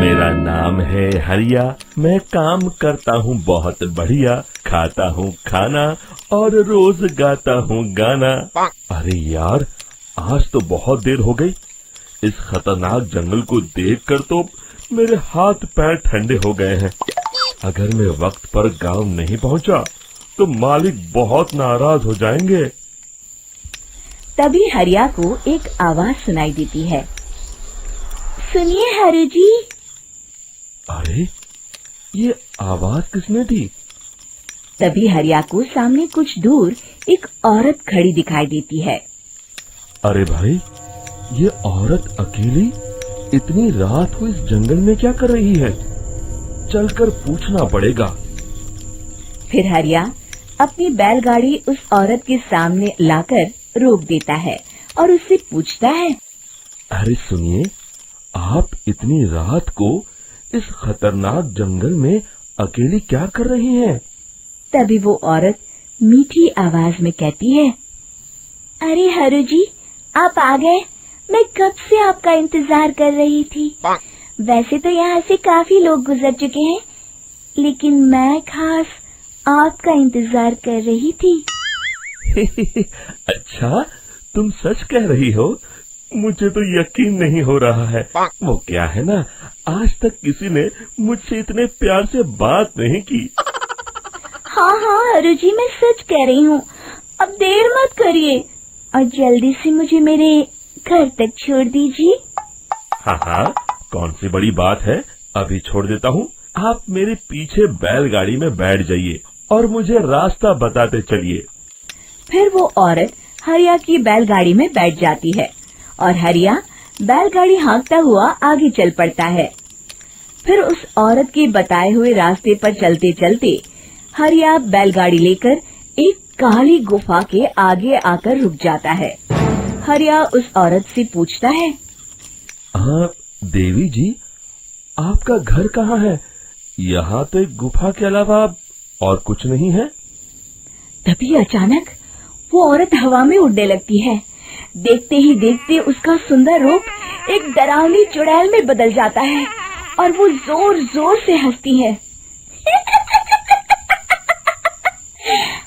मेरा नाम है हरिया, मैं काम करता हूँ बहुत बढ़िया, खाता हूँ खाना और रोज गाता हूँ गाना। अरे यार, आज तो बहुत देर हो गई। इस खतरनाक जंगल को देखकर तो मेरे हाथ पैर ठंडे हो गए हैं। अगर मैं वक्त पर गांव नहीं पहुंचा तो मालिक बहुत नाराज हो जाएंगे। तभी हरिया को एक आवाज सुनाई देती है। सुनिए हरु जी। अरे, ये आवाज किसने दी? तभी हरिया को सामने कुछ दूर एक औरत खड़ी दिखाई देती है। अरे भाई, ये औरत अकेली इतनी रात को इस जंगल में क्या कर रही है? चलकर पूछना पड़ेगा। फिर हरिया अपनी बैलगाड़ी उस औरत के सामने लाकर रोक देता है और उससे पूछता है। अरे सुनिए, आप इतनी रात को इस खतरनाक जंगल में अकेली क्या कर रही हैं? तभी वो औरत मीठी आवाज में कहती है, अरे हरु जी, आप आ गए। मैं कब से आपका इंतजार कर रही थी। वैसे तो यहाँ से काफी लोग गुजर चुके हैं, लेकिन मैं खास आपका इंतजार कर रही थी। अच्छा, तुम सच कह रही हो? मुझे तो यकीन नहीं हो रहा है। वो क्या है ना, आज तक किसी ने मुझसे इतने प्यार से बात नहीं की। हाँ हाँ हरु जी, मैं सच कह रही हूँ। अब देर मत करिए और जल्दी से मुझे मेरे घर तक छोड़ दीजिए। हाँ हाँ, कौन सी बड़ी बात है, अभी छोड़ देता हूँ। आप मेरे पीछे बैलगाड़ी में बैठ जाइए और मुझे रास्ता बताते चलिए। फिर वो औरत हरिया की बैलगाड़ी में बैठ जाती है और हरिया बैलगाड़ी हाँकता हुआ आगे चल पड़ता है। फिर उस औरत के बताए हुए रास्ते पर चलते चलते हरिया बैलगाड़ी लेकर एक काली गुफा के आगे आकर रुक जाता है। हरिया उस औरत से पूछता है, हाँ देवी जी, आपका घर कहाँ है? यहाँ तो एक गुफा के अलावा और कुछ नहीं है। तभी अचानक वो औरत हवा में उड़ने लगती है। देखते ही देखते उसका सुंदर रूप एक डरावनी चुड़ैल में बदल जाता है और वो जोर जोर से हंसती है।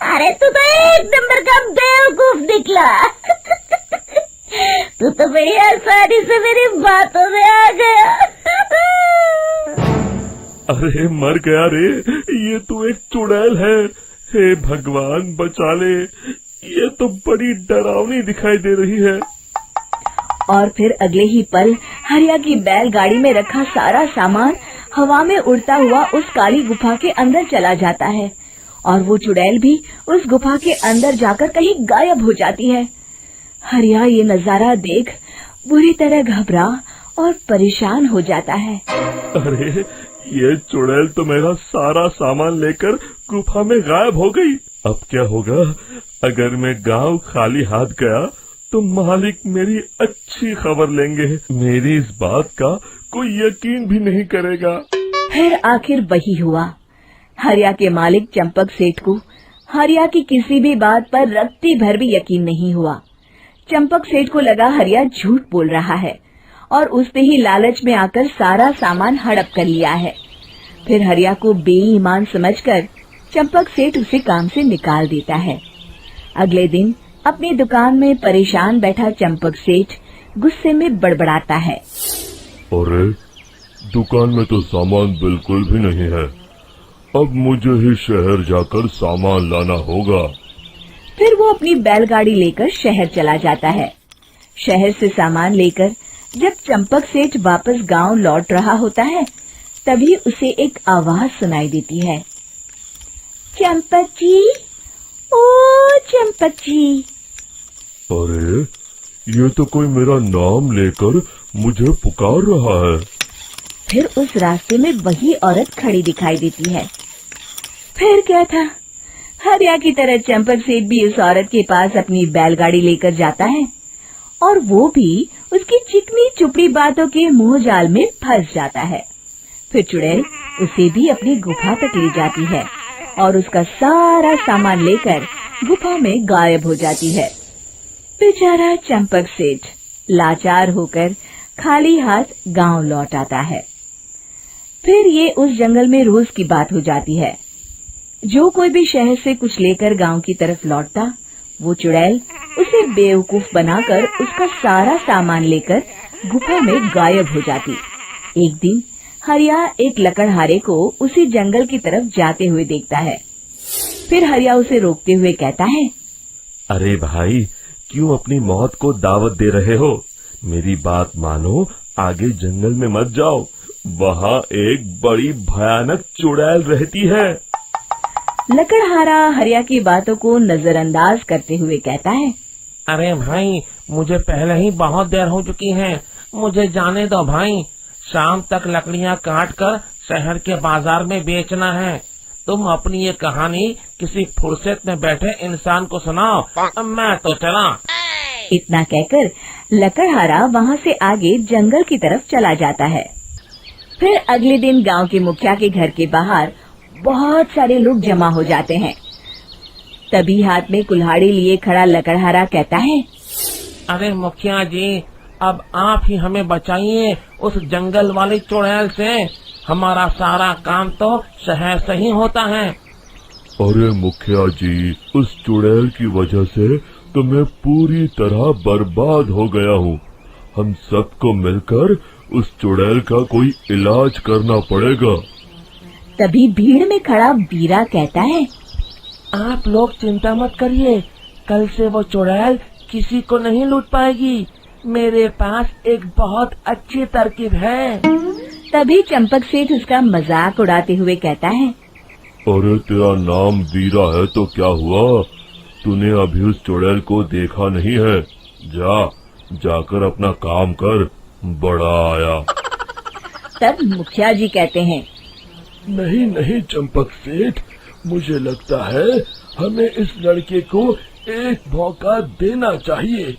अरे तू तो एक नंबर का बेवकूफ निकला। तू तो बड़ी आसानी से मेरी बातों में आ गया। अरे मर गया रे, ये तो एक चुड़ैल है। हे भगवान बचा ले, ये तो बड़ी डरावनी दिखाई दे रही है। और फिर अगले ही पल हरिया की बैलगाड़ी में रखा सारा सामान हवा में उड़ता हुआ उस काली गुफा के अंदर चला जाता है और वो चुड़ैल भी उस गुफा के अंदर जाकर कहीं गायब हो जाती है। हरिया ये नजारा देख बुरी तरह घबरा और परेशान हो जाता है। अरे, ये चुड़ैल तो मेरा सारा सामान लेकर गुफा में गायब हो गई। अब क्या होगा? अगर मैं गांव खाली हाथ गया तो मालिक मेरी अच्छी खबर लेंगे। मेरी इस बात का कोई यकीन भी नहीं करेगा। फिर आखिर वही हुआ। हरिया के मालिक चंपक सेठ को हरिया की किसी भी बात पर रत्ती भर भी यकीन नहीं हुआ। चंपक सेठ को लगा हरिया झूठ बोल रहा है और उसने ही लालच में आकर सारा सामान हड़प कर लिया है। फिर हरिया को बेईमान समझकर चंपक सेठ उसे काम से निकाल देता है। अगले दिन अपनी दुकान में परेशान बैठा चंपक सेठ गुस्से में बड़बड़ाता है। अरे, दुकान में तो सामान बिल्कुल भी नहीं है। अब मुझे ही शहर जाकर सामान लाना होगा। फिर वो अपनी बैलगाड़ी लेकर शहर चला जाता है। शहर से सामान लेकर जब चंपक सेठ वापस गांव लौट रहा होता है, तभी उसे एक आवाज सुनाई देती है। चंपक जी, ओ चंपक जी। अरे, ये तो कोई मेरा नाम लेकर मुझे पुकार रहा है। फिर उस रास्ते में वही औरत खड़ी दिखाई देती है। फिर क्या था, हरिया की तरह चंपक सेठ भी उस औरत के पास अपनी बैलगाड़ी लेकर जाता है और वो भी उसकी चिकनी चुपड़ी बातों के मुंह जाल में फंस जाता है। फिर चुड़ैल उसे भी अपनी गुफा तक ले जाती है और उसका सारा सामान लेकर गुफा में गायब हो जाती है। बेचारा चंपक सेठ लाचार होकर खाली हाथ गांव लौट आता है। फिर ये उस जंगल में रोज की बात हो जाती है। जो कोई भी शहर से कुछ लेकर गांव की तरफ लौटता, वो चुड़ैल उसे बेवकूफ बनाकर उसका सारा सामान लेकर गुफा में गायब हो जाती। एक दिन हरिया एक लकड़हारे को उसी जंगल की तरफ जाते हुए देखता है। फिर हरिया उसे रोकते हुए कहता है, अरे भाई, क्यों अपनी मौत को दावत दे रहे हो? मेरी बात मानो, आगे जंगल में मत जाओ, वहाँ एक बड़ी भयानक चुड़ैल रहती है। लकड़हारा हरिया की बातों को नजरअंदाज करते हुए कहता है, अरे भाई, मुझे पहले ही बहुत देर हो चुकी है, मुझे जाने दो भाई। शाम तक लकड़ियाँ काट कर शहर के बाजार में बेचना है। तुम अपनी ये कहानी किसी फुर्सत में बैठे इंसान को सुनाओ, मैं तो चला। इतना कहकर लकड़हारा वहाँ से आगे जंगल की तरफ चला जाता है। फिर अगले दिन गांव के मुखिया के घर के बाहर बहुत सारे लोग जमा हो जाते हैं। तभी हाथ में कुल्हाड़ी लिए खड़ा लकड़हारा कहता है, अरे मुखिया जी, अब आप ही हमें बचाइए उस जंगल वाली चुड़ैल से। हमारा सारा काम तो शहर से ही होता है। अरे मुखिया जी, उस चुड़ैल की वजह से तो मैं पूरी तरह बर्बाद हो गया हूँ। हम सबको मिलकर उस चुड़ैल का कोई इलाज करना पड़ेगा। तभी भीड़ में खड़ा वीरा कहता है, आप लोग चिंता मत करिए, कल से वो चुड़ैल किसी को नहीं लूट पाएगी। मेरे पास एक बहुत अच्छी तरकीब है। तभी चंपक सेठ उसका मजाक उड़ाते हुए कहता है, अरे तेरा नाम वीरा है तो क्या हुआ? तूने अभी उस चुड़ैल को देखा नहीं है? जाकर अपना काम कर, बड़ा आया। तब मुखिया जी कहते हैं, नहीं चंपक सेठ, मुझे लगता है हमें इस लड़के को एक मौका देना चाहिए।